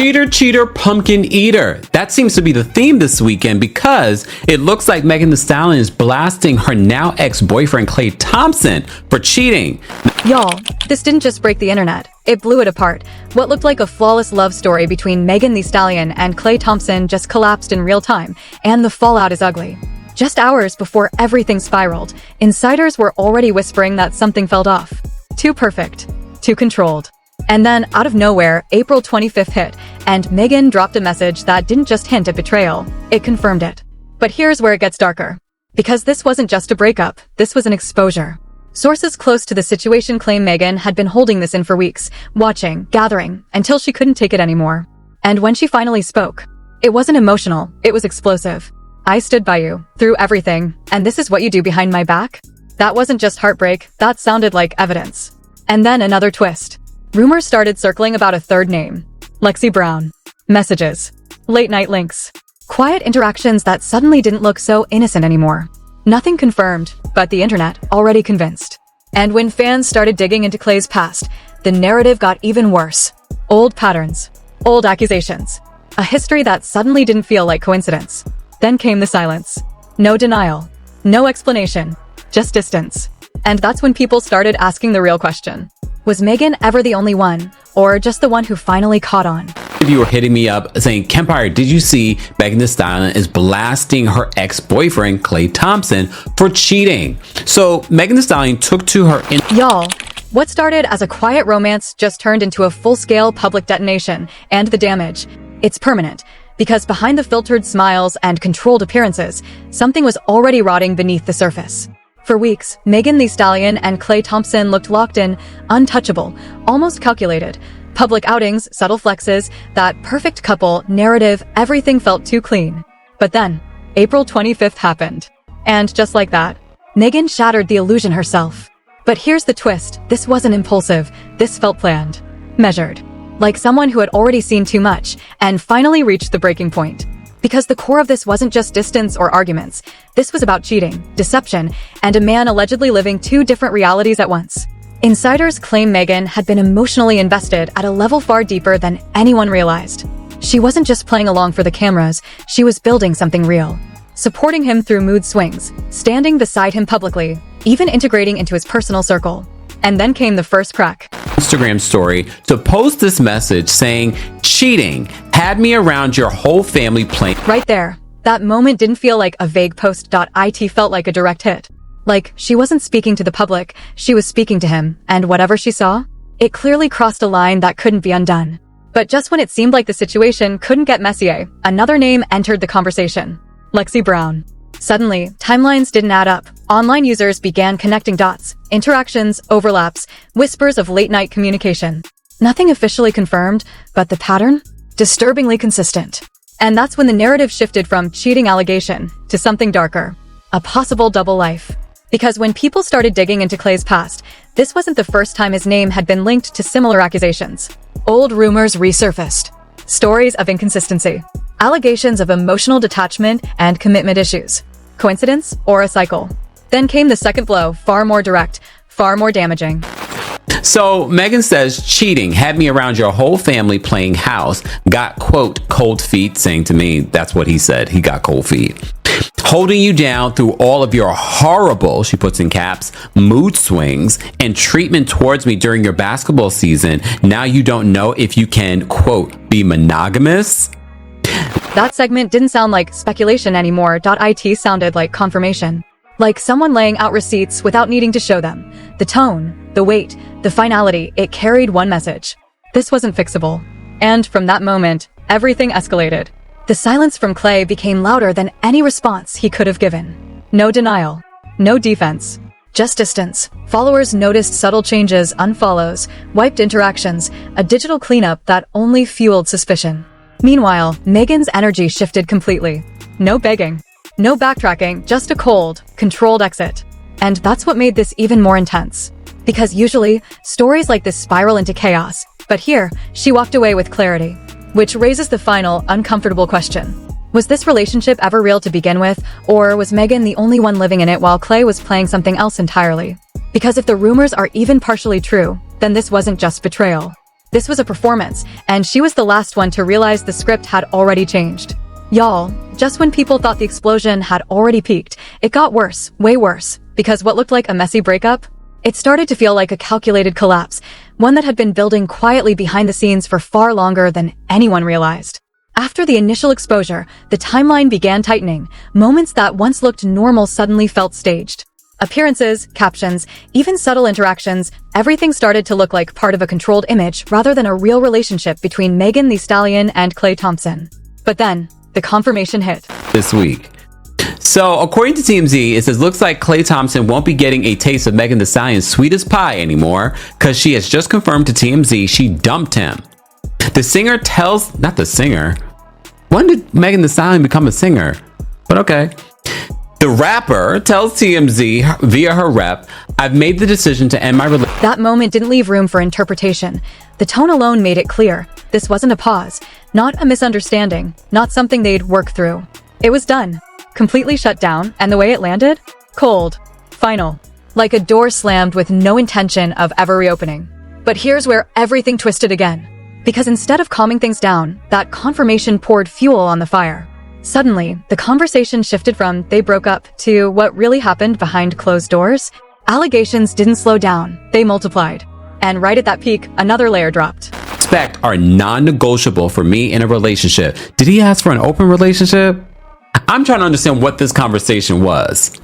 Cheater, cheater, pumpkin eater. That seems to be the theme this weekend because it looks like Megan Thee Stallion is blasting her now ex-boyfriend Klay Thompson for cheating. Y'all, this didn't just break the internet. It blew it apart. What looked like a flawless love story between Megan Thee Stallion and Klay Thompson just collapsed in real time, and the fallout is ugly. Just hours before everything spiraled, insiders were already whispering that something felt off. Too perfect. Too controlled. And then, out of nowhere, April 25th hit, and Megan dropped a message that didn't just hint at betrayal, it confirmed it. But here's where it gets darker. Because this wasn't just a breakup, this was an exposure. Sources close to the situation claim Megan had been holding this in for weeks, watching, gathering, until she couldn't take it anymore. And when she finally spoke, it wasn't emotional, it was explosive. I stood by you, through everything, and this is what you do behind my back? That wasn't just heartbreak, that sounded like evidence. And then another twist. Rumors started circling about a third name. Lexi Brown. Messages. Late-night links. Quiet interactions that suddenly didn't look so innocent anymore. Nothing confirmed, but the internet already convinced. And when fans started digging into Klay's past, the narrative got even worse. Old patterns. Old accusations. A history that suddenly didn't feel like coincidence. Then came the silence. No denial. No explanation. Just distance. And that's when people started asking the real question. Was Megan ever the only one, or just the one who finally caught on? If you were hitting me up saying, Kempire, did you see Megan Thee Stallion is blasting her ex-boyfriend Klay Thompson for cheating? So Megan Thee Stallion took to her Y'all, what started as a quiet romance just turned into a full-scale public detonation, and the damage, it's permanent. Because behind the filtered smiles and controlled appearances, something was already rotting beneath the surface. For weeks, Megan Thee Stallion and Klay Thompson looked locked in, untouchable, almost calculated. Public outings, subtle flexes, that perfect couple, narrative, everything felt too clean. But then, April 25th happened. And just like that, Megan shattered the illusion herself. But here's the twist, this wasn't impulsive, this felt planned. Measured. Like someone who had already seen too much, and finally reached the breaking point. Because the core of this wasn't just distance or arguments. This was about cheating, deception, and a man allegedly living two different realities at once. Insiders claim Megan had been emotionally invested at a level far deeper than anyone realized. She wasn't just playing along for the cameras, she was building something real. Supporting him through mood swings, standing beside him publicly, even integrating into his personal circle. And then came the first crack. Instagram story to post this message saying, cheating, had me around your whole family playing. Right there. That moment didn't feel like a vague post. It felt like a direct hit. Like, she wasn't speaking to the public, she was speaking to him, and whatever she saw, it clearly crossed a line that couldn't be undone. But just when it seemed like the situation couldn't get messier, another name entered the conversation. Lexi Brown. Suddenly, timelines didn't add up. Online users began connecting dots, interactions, overlaps, whispers of late-night communication. Nothing officially confirmed, but the pattern? Disturbingly consistent. And that's when the narrative shifted from cheating allegation to something darker. A possible double life. Because when people started digging into Klay's past, this wasn't the first time his name had been linked to similar accusations. Old rumors resurfaced. Stories of inconsistency. Allegations of emotional detachment and commitment issues. Coincidence or a cycle? Then came the second blow, far more direct, far more damaging. So Megan says, cheating, had me around your whole family playing house, got, quote, cold feet, saying to me, that's what he said, he got cold feet. Holding you down through all of your horrible, she puts in caps, mood swings and treatment towards me during your basketball season. Now you don't know if you can, quote, be monogamous. That segment didn't sound like speculation anymore. It sounded like confirmation. Like someone laying out receipts without needing to show them. The tone, the weight, the finality, it carried one message. This wasn't fixable. And from that moment, everything escalated. The silence from Klay became louder than any response he could have given. No denial. No defense. Just distance. Followers noticed subtle changes, unfollows, wiped interactions, a digital cleanup that only fueled suspicion. Meanwhile, Megan's energy shifted completely. No begging. No backtracking, just a cold, controlled exit. And that's what made this even more intense. Because usually, stories like this spiral into chaos. But here, she walked away with clarity. Which raises the final, uncomfortable question. Was this relationship ever real to begin with, or was Megan the only one living in it while Klay was playing something else entirely? Because if the rumors are even partially true, then this wasn't just betrayal. This was a performance, and she was the last one to realize the script had already changed. Y'all, just when people thought the explosion had already peaked, it got worse, way worse, because what looked like a messy breakup, it started to feel like a calculated collapse, one that had been building quietly behind the scenes for far longer than anyone realized. After the initial exposure, the timeline began tightening. Moments that once looked normal suddenly felt staged. Appearances, captions, even subtle interactions, everything started to look like part of a controlled image rather than a real relationship between Megan Thee Stallion and Klay Thompson. But then, the confirmation hit. This week. So, according to TMZ, it says looks like Klay Thompson won't be getting a taste of Megan Thee Stallion's sweetest pie anymore because she has just confirmed to TMZ she dumped him. The singer tells, not the singer. When did Megan Thee Stallion become a singer? But okay. The rapper tells TMZ via her rep, I've made the decision to end my relationship. That moment didn't leave room for interpretation. The tone alone made it clear. This wasn't a pause, not a misunderstanding, not something they'd work through. It was done. Completely shut down, and the way it landed? Cold. Final. Like a door slammed with no intention of ever reopening. But here's where everything twisted again. Because instead of calming things down, that confirmation poured fuel on the fire. Suddenly, the conversation shifted from they broke up to what really happened behind closed doors. Allegations didn't slow down, they multiplied. And right at that peak, another layer dropped. Respect are non-negotiable for me in a relationship. Did he ask for an open relationship? I'm trying to understand what this conversation was.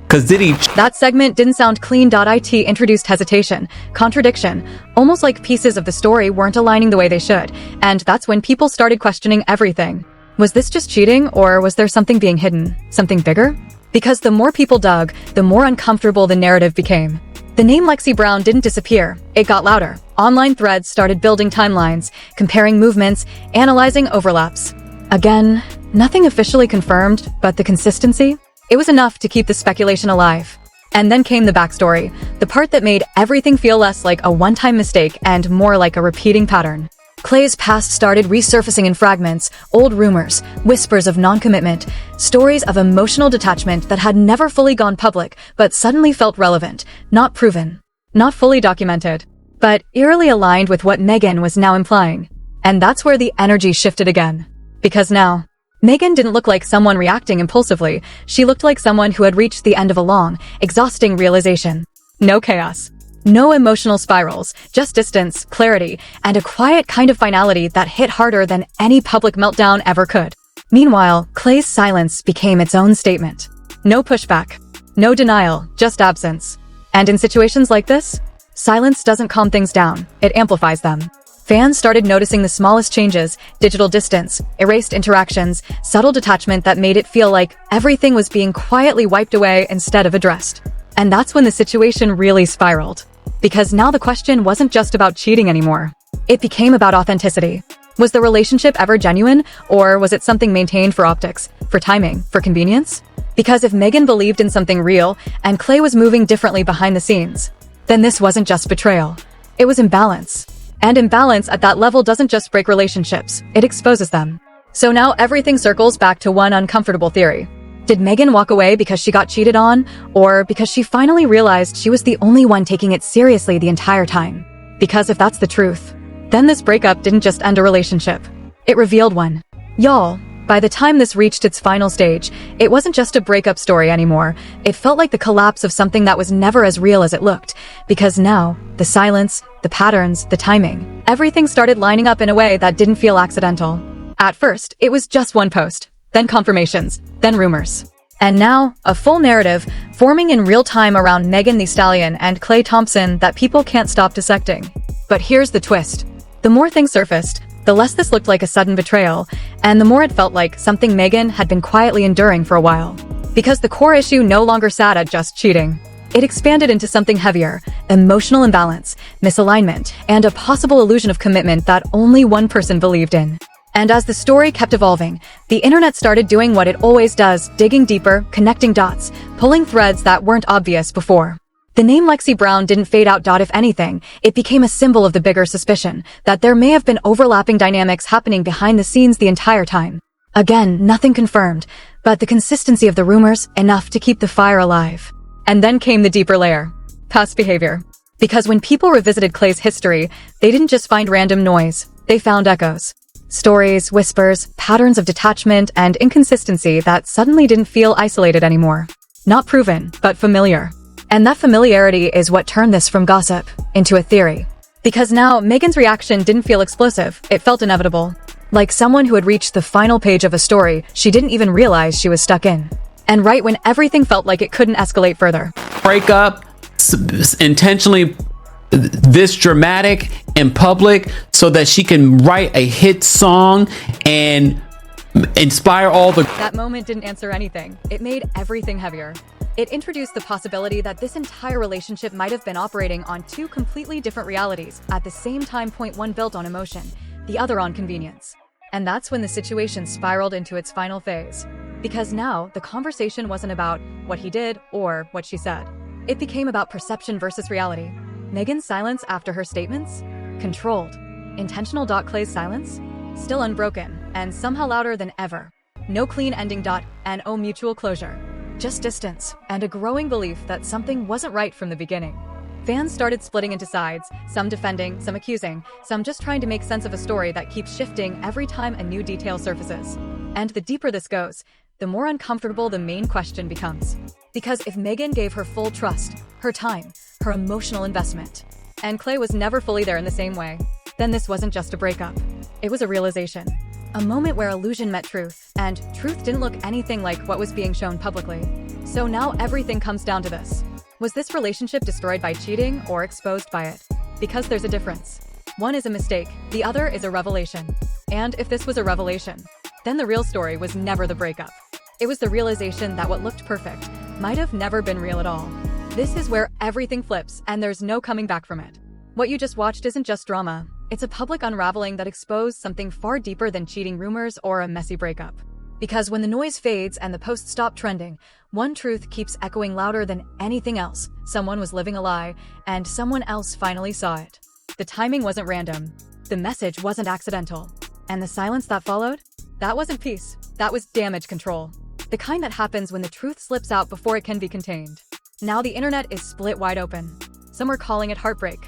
Cause did he... That segment didn't sound clean. It introduced hesitation, contradiction, almost like pieces of the story weren't aligning the way they should. And that's when people started questioning everything. Was this just cheating, or was there something being hidden? Something bigger? Because the more people dug, the more uncomfortable the narrative became. The name Lexi Brown didn't disappear. It got louder. Online threads started building timelines, comparing movements, analyzing overlaps. Again, nothing officially confirmed, but the consistency? It was enough to keep the speculation alive. And then came the backstory, the part that made everything feel less like a one-time mistake and more like a repeating pattern. Klay's past started resurfacing in fragments, old rumors, whispers of non-commitment, stories of emotional detachment that had never fully gone public but suddenly felt relevant, not proven, not fully documented, but eerily aligned with what Megan was now implying. And that's where the energy shifted again. Because now, Megan didn't look like someone reacting impulsively. She looked like someone who had reached the end of a long, exhausting realization. No chaos. No emotional spirals, just distance, clarity, and a quiet kind of finality that hit harder than any public meltdown ever could. Meanwhile, Klay's silence became its own statement. No pushback, no denial, just absence. And in situations like this, silence doesn't calm things down, it amplifies them. Fans started noticing the smallest changes, digital distance, erased interactions, subtle detachment that made it feel like everything was being quietly wiped away instead of addressed. And that's when the situation really spiraled. Because now the question wasn't just about cheating anymore. It became about authenticity. Was the relationship ever genuine, or was it something maintained for optics, for timing, for convenience? Because if Megan believed in something real, and Klay was moving differently behind the scenes, then this wasn't just betrayal. It was imbalance. And imbalance at that level doesn't just break relationships, it exposes them. So now everything circles back to one uncomfortable theory. Did Megan walk away because she got cheated on, or because she finally realized she was the only one taking it seriously the entire time? Because if that's the truth, then this breakup didn't just end a relationship. It revealed one. Y'all, by the time this reached its final stage, it wasn't just a breakup story anymore. It felt like the collapse of something that was never as real as it looked. Because now, the silence, the patterns, the timing, everything started lining up in a way that didn't feel accidental. At first, it was just one post. Then confirmations, then rumors. And now, a full narrative forming in real time around Megan Thee Stallion and Klay Thompson that people can't stop dissecting. But here's the twist. The more things surfaced, the less this looked like a sudden betrayal, and the more it felt like something Megan had been quietly enduring for a while. Because the core issue no longer sat at just cheating. It expanded into something heavier, emotional imbalance, misalignment, and a possible illusion of commitment that only one person believed in. And as the story kept evolving, the internet started doing what it always does, digging deeper, connecting dots, pulling threads that weren't obvious before. The name Lexi Brown didn't fade out. If anything, it became a symbol of the bigger suspicion that there may have been overlapping dynamics happening behind the scenes the entire time. Again, nothing confirmed, but the consistency of the rumors enough to keep the fire alive. And then came the deeper layer. Past behavior. Because when people revisited Klay's history, they didn't just find random noise, they found echoes. Stories, whispers, patterns of detachment, and inconsistency that suddenly didn't feel isolated anymore. Not proven, but familiar. And that familiarity is what turned this from gossip into a theory. Because now, Megan's reaction didn't feel explosive, it felt inevitable. Like someone who had reached the final page of a story she didn't even realize she was stuck in. And right when everything felt like it couldn't escalate further. Break up, intentionally this dramatic in public so that she can write a hit song and inspire all the... That moment didn't answer anything. It made everything heavier. It introduced the possibility that this entire relationship might have been operating on two completely different realities at the same time. Point one built on emotion, the other on convenience. And that's when the situation spiraled into its final phase. Because now, the conversation wasn't about what he did or what she said. It became about perception versus reality. Megan's silence after her statements? Controlled. Intentional. Klay's silence? Still unbroken, and somehow louder than ever. No clean ending. And no mutual closure. Just distance, and a growing belief that something wasn't right from the beginning. Fans started splitting into sides, some defending, some accusing, some just trying to make sense of a story that keeps shifting every time a new detail surfaces. And the deeper this goes, the more uncomfortable the main question becomes. Because if Megan gave her full trust, her time, her emotional investment, and Klay was never fully there in the same way, then this wasn't just a breakup. It was a realization. A moment where illusion met truth, and truth didn't look anything like what was being shown publicly. So now everything comes down to this. Was this relationship destroyed by cheating or exposed by it? Because there's a difference. One is a mistake, the other is a revelation. And if this was a revelation, then the real story was never the breakup. It was the realization that what looked perfect might have never been real at all. This is where everything flips, and there's no coming back from it. What you just watched isn't just drama. It's a public unraveling that exposed something far deeper than cheating rumors or a messy breakup. Because when the noise fades and the posts stop trending, one truth keeps echoing louder than anything else. Someone was living a lie, and someone else finally saw it. The timing wasn't random. The message wasn't accidental. And the silence that followed? That wasn't peace. That was damage control. The kind that happens when the truth slips out before it can be contained. Now the internet is split wide open. Some are calling it heartbreak.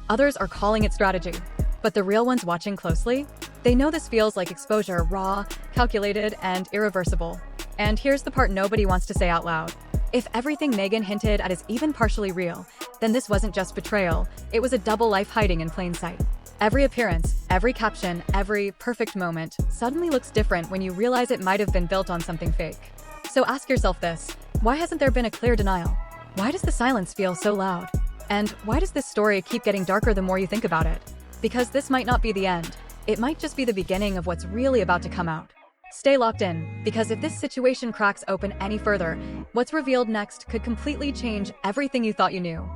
Others are calling it strategy. But the real ones watching closely? They know this feels like exposure, raw, calculated, and irreversible. And here's the part nobody wants to say out loud. If everything Megan hinted at is even partially real, then this wasn't just betrayal, it was a double life hiding in plain sight. Every appearance, every caption, every perfect moment suddenly looks different when you realize it might have been built on something fake. So ask yourself this, why hasn't there been a clear denial? Why does the silence feel so loud? And why does this story keep getting darker the more you think about it? Because this might not be the end. It might just be the beginning of what's really about to come out. Stay locked in, because if this situation cracks open any further, what's revealed next could completely change everything you thought you knew.